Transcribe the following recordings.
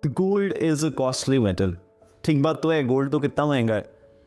Gold is a costly metal. ठीक बात तो है, गोल्ड तो कितना महंगा है,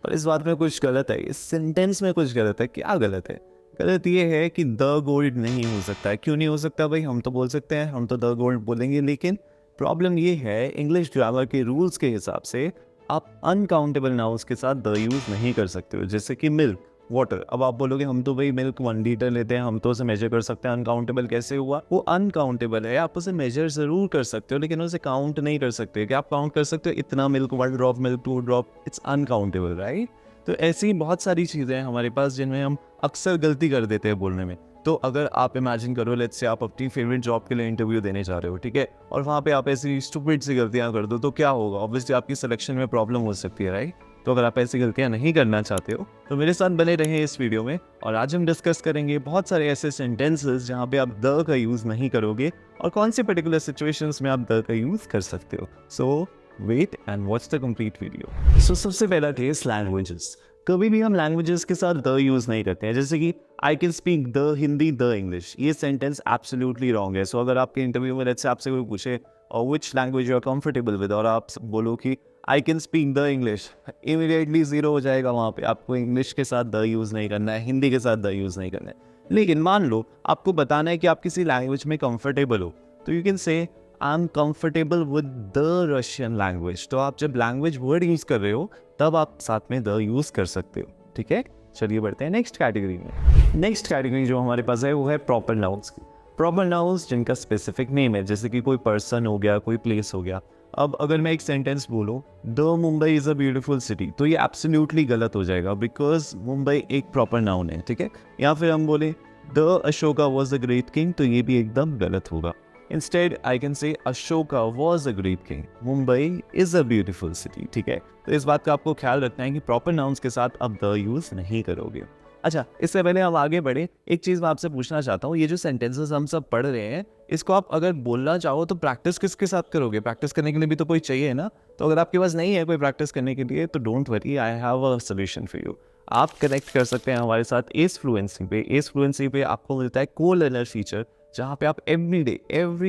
पर इस बात में कुछ गलत है, इस सेंटेंस में कुछ गलत है। क्या गलत है? गलत ये है कि द गोल्ड नहीं हो सकता है। क्यों नहीं हो सकता भाई? हम तो बोल सकते हैं, हम तो द गोल्ड बोलेंगे, लेकिन प्रॉब्लम ये है इंग्लिश ग्रामर के रूल्स के हिसाब से आप अनकाउंटेबल नाउन्स के साथ द यूज़ नहीं कर सकते हो। जैसे कि मिल्क, वाटर। अब आप बोलोगे हम तो भाई मिल्क 1 लीटर लेते हैं, हम तो उसे मेजर कर सकते हैं, अनकाउंटेबल कैसे हुआ? वो अनकाउंटेबल है। आप उसे मेजर जरूर कर सकते हो, लेकिन उसे काउंट नहीं कर सकते। क्या आप काउंट कर सकते हो इतना milk, 1 drop milk, 2 drop? It's uncountable, right? तो ऐसी बहुत सारी चीज़ें हैं हमारे पास जिनमें हम अक्सर गलती कर देते हैं बोलने में। तो अगर आप इमेजिन करो, लेट्स से आप अपनी फेवरेट जॉब के लिए इंटरव्यू देने जा रहे हो, ठीक है, और वहाँ पे आप ऐसी स्टूपिड सी गलतियाँ कर दो, तो क्या होगा? ऑब्वियसली आपकी सिलेक्शन में प्रॉब्लम हो सकती है, राइट? तो अगर आप ऐसी गलतियां नहीं करना चाहते हो तो मेरे साथ बने रहें इस वीडियो में, और आज हम डिस्कस करेंगे बहुत सारे ऐसे सेंटेंसेस जहां पे आप द का यूज़ नहीं करोगे और कौन सी पर्टिकुलर सिचुएशंस में आप द का यूज़ कर सकते हो। So wait and watch the complete video. So सबसे पहला केस, लैंग्वेजेस। कभी भी हम लैंग्वेजेस के साथ द यूज़ नहीं करते हैं। जैसे कि I can speak the Hindi, the English, ये सेंटेंस एब्सोल्युटली रॉन्ग है। सो अगर आपके इंटरव्यू में लेट्स से आपसे कोई पूछे और which language you are comfortable with, और आप बोलो कि I can speak the English, immediately zero हो जाएगा वहाँ पे। आपको इंग्लिश के साथ द यूज़ नहीं करना है, हिंदी के साथ द यूज़ नहीं करना है। लेकिन मान लो आपको बताना है कि आप किसी लैंग्वेज में कंफर्टेबल हो, तो you can say I am comfortable with the Russian language. तो आप जब लैंग्वेज वर्ड यूज़ कर रहे हो तब आप साथ में द यूज़ कर सकते हो, ठीक है। चलिए बढ़ते हैं नेक्स्ट कैटेगरी में। नेक्स्ट कैटेगरी जो हमारे पास है वो है प्रॉपर नाउन्स की। प्रॉपर नाउन्स जिनका स्पेसिफिक नेम है, जैसे कि कोई पर्सन हो गया, कोई प्लेस हो गया। अब अगर मैं एक सेंटेंस बोलूँ the Mumbai is a beautiful city, तो ये एब्सोल्युटली गलत हो जाएगा, बिकॉज मुंबई एक प्रॉपर नाउन है, ठीक है। या फिर हम बोले the Ashoka was a great king, तो ये भी एकदम गलत होगा। Instead I can say Ashoka was a great king, Mumbai is a beautiful city, ठीक है। तो इस बात का आपको ख्याल रखना है कि प्रॉपर नाउन्स के साथ आप द यूज़ नहीं करोगे। अच्छा, इससे पहले हम आगे बढ़े, एक चीज़ मैं आपसे पूछना चाहता हूँ, ये जो सेंटेंसेस हम सब पढ़ रहे हैं, इसको आप अगर बोलना चाहो तो प्रैक्टिस किसके साथ करोगे? प्रैक्टिस करने के लिए भी तो कोई चाहिए ना। तो अगर आपके पास नहीं है कोई प्रैक्टिस करने के लिए, तो don't worry, I have a solution for you. आप कनेक्ट कर सकते हैं हमारे साथ एस फ्लुएंसी पे। एस फ्लुएंसी पे आपको मिलता है को लर्नर फीचर, जहाँ पे आप every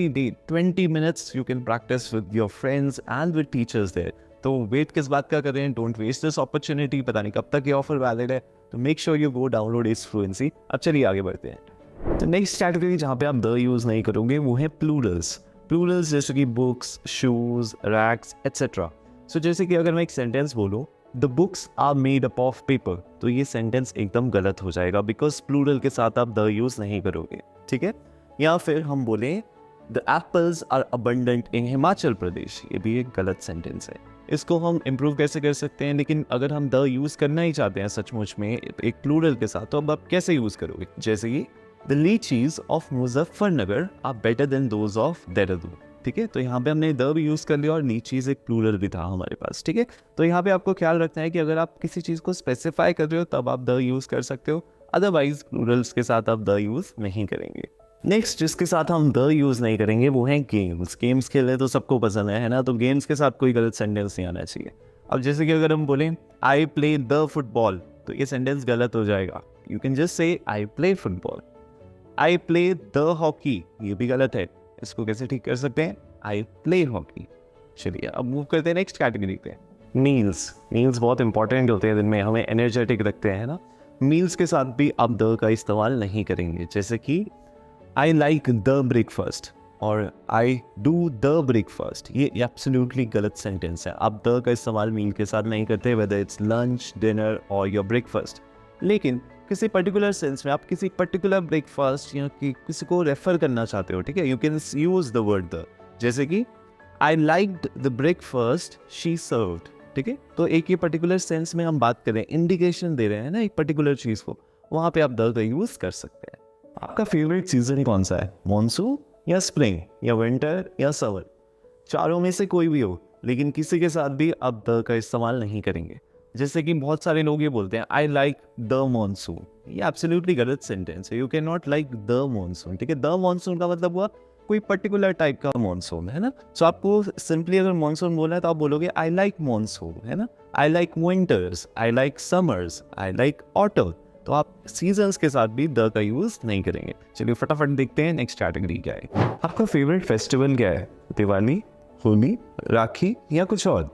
day 20 minutes you can practise with your friends and with teachers there. तो वेट किस बात का कर रहे हैं? Don't waste this opportunity. पता नहीं कब तक ये ऑफर वैलिड है, तो make sure you go download S fluency. अब चलिए आगे बढ़ते हैं। तो नेक्स्ट कैटेगरी जहाँ पे आप द यूज़ नहीं करोगे वो है प्लूरल्स। प्लूरल्स जैसे कि books, shoes, racks et cetera. So जैसे कि अगर मैं एक सेंटेंस बोलूँ the books are made up of paper, तो ये सेंटेंस एकदम गलत हो जाएगा, बिकॉज प्लूरल के साथ आप द यूज़ नहीं करोगे, ठीक है। या फिर हम बोले the apples are abundant in Himachal Pradesh, ये भी एक गलत सेंटेंस है। इसको हम इम्प्रूव कैसे कर सकते हैं? लेकिन अगर हम द यूज़ करना ही चाहते हैं सचमुच में एक प्लूरल के साथ, तो अब आप कैसे यूज़ करोगे? जैसे कि the lychees of Muzaffarnagar are better than those of Dehradun, ठीक है। तो यहाँ पे हमने द भी यूज़ कर लिया और लीचीज एक प्लूरल भी था हमारे पास, ठीक है। तो यहाँ पे आपको ख्याल रखना है कि अगर आप किसी चीज़ को स्पेसिफाई कर रहे हो तब आप द यूज़ कर सकते हो, अदरवाइज प्लूरल्स के साथ आप द यूज़ नहीं करेंगे। नेक्स्ट जिसके साथ हम द यूज़ नहीं करेंगे वो है गेम्स। गेम्स खेलने तो सबको पसंद है ना, तो गेम्स के साथ कोई गलत सेंटेंस नहीं आना चाहिए। अब जैसे कि अगर हम बोलें आई प्ले द फुटबॉल, तो ये सेंटेंस गलत हो जाएगा। You can just say I play football. I play the hockey, ये भी गलत है। इसको कैसे ठीक कर सकते हैं? I play hockey. चलिए अब मूव करते हैं नेक्स्ट कैटेगरी पे। मील्स। मील्स बहुत इंपॉर्टेंट होते हैं दिन में, हमें एनर्जेटिक रखते हैं ना। मील्स के साथ भी आप द का इस्तेमाल नहीं करेंगे। जैसे कि आई लाइक द ब्रेकफास्ट और आई डू द ब्रेकफास्ट, ये एब्सोल्युटली गलत सेंटेंस है। आप द का इस्तेमाल मील के साथ नहीं करते, वेदर इट्स लंच, डिनर और योर ब्रेकफास्ट। लेकिन किसी पर्टिकुलर सेंस में आप किसी पर्टिकुलर ब्रेकफास्ट या किसी को रेफर करना चाहते हो, ठीक है, you can use the word the. जैसे कि I liked the breakfast she served, ठीक है। तो एक ये पर्टिकुलर सेंस में हम बात करें, इंडिकेशन दे रहे हैं ना एक पर्टिकुलर चीज़ को, वहाँ पे आप द का यूज़ कर सकते हैं। आपका फेवरेट सीजन कौन सा है? मॉनसून या स्प्रिंग या विंटर या समर? चारों में से कोई भी हो, लेकिन किसी के साथ भी आप द का इस्तेमाल नहीं करेंगे। जैसे कि बहुत सारे लोग ये बोलते हैं आई लाइक द मॉनसून, ये एब्सोल्युटली गलत सेंटेंस है। You can not like the monsoon, ठीक है। द मॉनसून का मतलब हुआ कोई पर्टिकुलर टाइप का मॉनसून, है ना। सो आपको सिंपली अगर मॉनसून बोलना है तो आप बोलोगे आई लाइक मॉनसून, है ना। I like winters, I like summers, I like autumn. तो आप सीजन्स के साथ भी द का यूज नहीं करेंगे। चलिए फटाफट देखते हैं नेक्स्ट कैटेगरी क्या है। आपका फेवरेट फेस्टिवल क्या है? दिवाली, होली, राखी या कुछ और।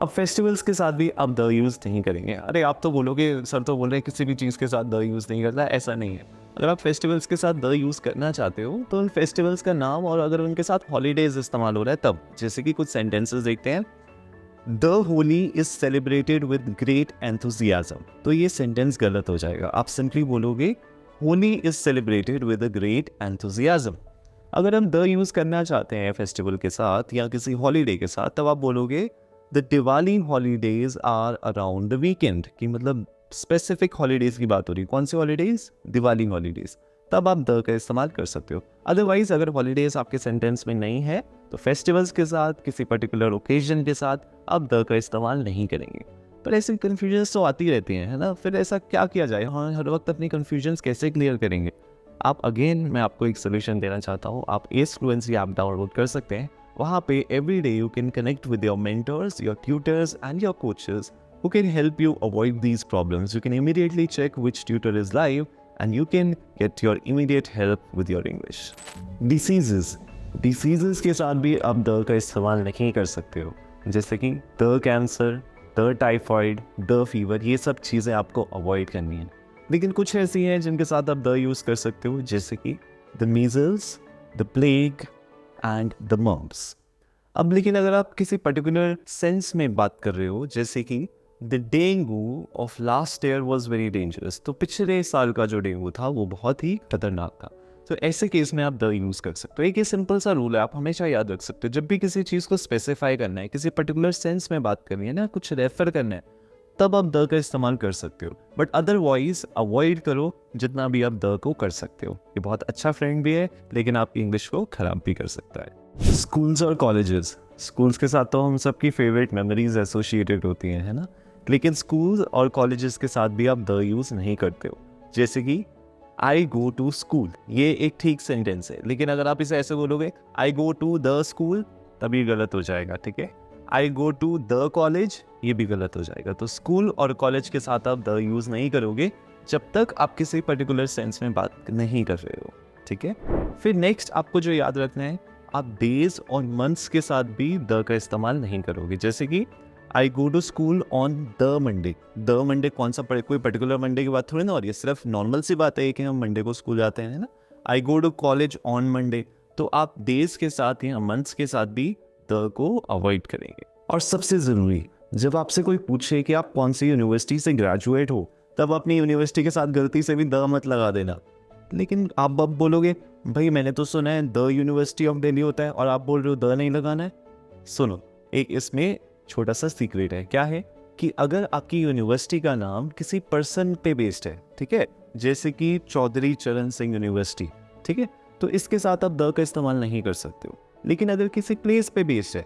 अब फेस्टिवल्स के साथ भी आप द यूज़ नहीं करेंगे। अरे आप तो बोलोगे सर तो बोल रहे हैं किसी भी चीज़ के साथ द यूज़ नहीं करना, ऐसा नहीं है। अगर आप फेस्टिवल्स के साथ द यूज़ करना चाहते हो तो उन फेस्टिवल्स का नाम और अगर उनके साथ हॉलीडेज इस्तेमाल हो रहा है तब, जैसे कि कुछ सेंटेंसेस देखते हैं, the Holi is celebrated with great enthusiasm. तो ये सेंटेंस गलत हो जाएगा। आप सिंपली बोलोगे Holi is celebrated with a great enthusiasm. अगर हम द यूज़ करना चाहते हैं फेस्टिवल के साथ या किसी हॉलीडे के साथ, तब आप बोलोगे the Diwali holidays are around the weekend, कि मतलब स्पेसिफिक हॉलीडेज की बात हो रही है। कौन सी हॉलीडेज? दिवाली हॉलीडेज। तब आप द का इस्तेमाल कर सकते हो। अदरवाइज अगर हॉलीडेज आपके सेंटेंस में नहीं है तो फेस्टिवल्स के साथ, किसी पर्टिकुलर ओकेजन के साथ आप द का इस्तेमाल नहीं करेंगे। पर ऐसी कन्फ्यूजन्स तो आती रहती हैं, है ना। फिर ऐसा क्या किया जाए? हाँ, हर वक्त अपनी कन्फ्यूजन्स कैसे क्लियर करेंगे? आप अगेन मैं आपको एक सोल्यूशन देना चाहता हूँ। आप एस फ्लुएंसी ऐप डाउनलोड कर सकते हैं। वहाँ पे every day you can connect with your mentors, your tutors and your coaches who can help you avoid these problems. You can immediately check which tutor is live and you can get your immediate help with your English. Diseases के साथ भी आप the का इस्तेमाल नहीं कर सकते हो, जैसे कि the cancer, the typhoid, the fever, ये सब चीज़ें आपको अवॉइड करनी है। लेकिन कुछ ऐसी हैं जिनके साथ आप द यूज़ कर सकते हो, जैसे कि the measles, the plague and the mumps. अब लेकिन अगर आप किसी पर्टिकुलर सेंस में बात कर रहे हो, जैसे कि the dengue of last year was very dangerous, तो पिछले साल का जो डेंगू था वो बहुत ही खतरनाक था, तो ऐसे केस में आप द यूज़ कर सकते हो। एक ये सिंपल सा रूल है, आप हमेशा याद रख सकते हो। जब भी किसी चीज़ को स्पेसिफाई करना है, किसी पर्टिकुलर सेंस में बात करनी है ना, कुछ रेफर करना है, तब आप द का इस्तेमाल कर सकते हो। बट अदरवाइज अवॉइड करो जितना भी आप द को कर सकते हो। ये बहुत अच्छा फ्रेंड भी है, लेकिन आपकी इंग्लिश को ख़राब भी कर सकता है। स्कूल्स और कॉलेजेस, स्कूल्स के साथ तो हम सबकी फेवरेट मेमोरीज एसोसिएटेड होती हैं, है ना। लेकिन स्कूल और कॉलेजेस के साथ भी आप द यूज़ नहीं करते हो। जैसे कि आई गो टू स्कूल, ये एक ठीक सेंटेंस है, लेकिन अगर आप इसे ऐसे बोलोगे आई गो टू द स्कूल, तभी गलत हो जाएगा, ठीक है। आई गो टू द कॉलेज, ये भी गलत हो जाएगा। तो स्कूल और कॉलेज के साथ आप द यूज़ नहीं करोगे जब तक आप किसी पर्टिकुलर सेंस में बात नहीं कर रहे हो, ठीक है। फिर नेक्स्ट आपको जो याद रखना है, आप डेज और मंथ्स के साथ भी द का इस्तेमाल नहीं करोगे। जैसे कि I go to school on the Monday. The Monday कौन सा कोई पर्टिकुलर मंडे की बात थोड़ी ना, और ये सिर्फ नॉर्मल सी बात है कि हम मंडे को स्कूल जाते हैं, है ना। I go to college on Monday, तो आप डेज के साथ या मंथ्स के साथ भी द को अवॉइड करेंगे। और सबसे ज़रूरी, जब आपसे कोई पूछे कि आप कौन सी यूनिवर्सिटी से ग्रेजुएट हो, तब अपनी यूनिवर्सिटी के साथ गलती से भी द मत लगा देना। लेकिन आप अब बोलोगे भाई मैंने तो सुना है द यूनिवर्सिटी ऑफ दिल्ली होता है, और आप बोल रहे हो द नहीं लगाना है। सुनो, एक इसमें छोटा सा सीक्रेट है। क्या है कि अगर आपकी यूनिवर्सिटी का नाम किसी पर्सन पे बेस्ड है, ठीक है, जैसे कि चौधरी चरण सिंह यूनिवर्सिटी, ठीक है, तो इसके साथ आप द का इस्तेमाल नहीं कर सकते हो। लेकिन अगर किसी प्लेस पे बेस्ड है,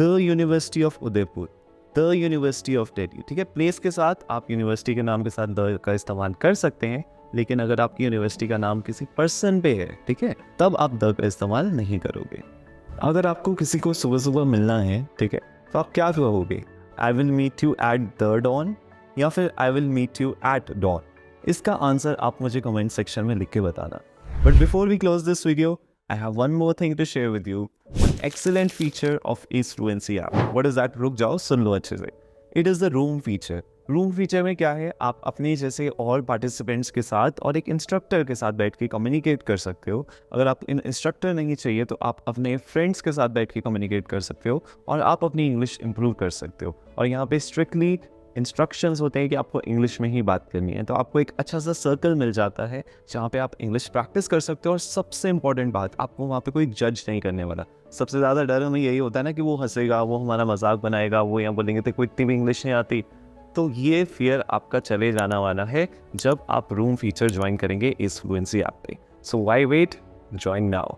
the university of Udaipur, the university of Delhi, ठीक है, प्लेस के साथ आप यूनिवर्सिटी के नाम के साथ द का इस्तेमाल कर सकते हैं। लेकिन अगर आपकी यूनिवर्सिटी का नाम किसी पर्सन पे है, ठीक है, तब आप द का इस्तेमाल नहीं करोगे। अगर आपको किसी को सुबह सुबह मिलना है, ठीक है, तो आप क्या कहोगे? I will meet you at the dawn, या फिर I will meet you at dawn? इसका आंसर आप मुझे कमेंट सेक्शन में लिख के बताना। But before we close this video, I have one more thing to share with you. One excellent feature of Ace Fluency app. What is that? रुक जाओ, सुन लो अच्छे से। It is the room feature. Room feature में क्या है, आप अपने जैसे और पार्टिसिपेंट्स के साथ और एक इंस्ट्रक्टर के साथ बैठ के कम्युनिकेट कर सकते हो। अगर आप इंस्ट्रक्टर नहीं चाहिए तो आप अपने फ्रेंड्स के साथ बैठ के कम्युनिकेट कर सकते हो और आप अपनी इंग्लिश इंप्रूव कर सकते हो। और यहाँ पे स्ट्रिक्टली इंस्ट्रक्शंस होते हैं कि आपको इंग्लिश में ही बात करनी है, तो आपको एक अच्छा सा सर्कल मिल जाता है जहाँ पे आप इंग्लिश प्रैक्टिस कर सकते हो। और सबसे इंपॉर्टेंट बात, आपको वहाँ पे कोई जज नहीं करने वाला। सबसे ज़्यादा डर हमें यही होता है ना कि वो हंसेगा, वो हमारा मजाक बनाएगा, वो यहाँ बोलेंगे तो कोई इतनी भी इंग्लिश नहीं आती। तो ये फियर आपका चले जाना वाला है जब आप रूम फीचर ज्वाइन करेंगे इस फ्लुएंसी ऐप पे। So why wait, join now.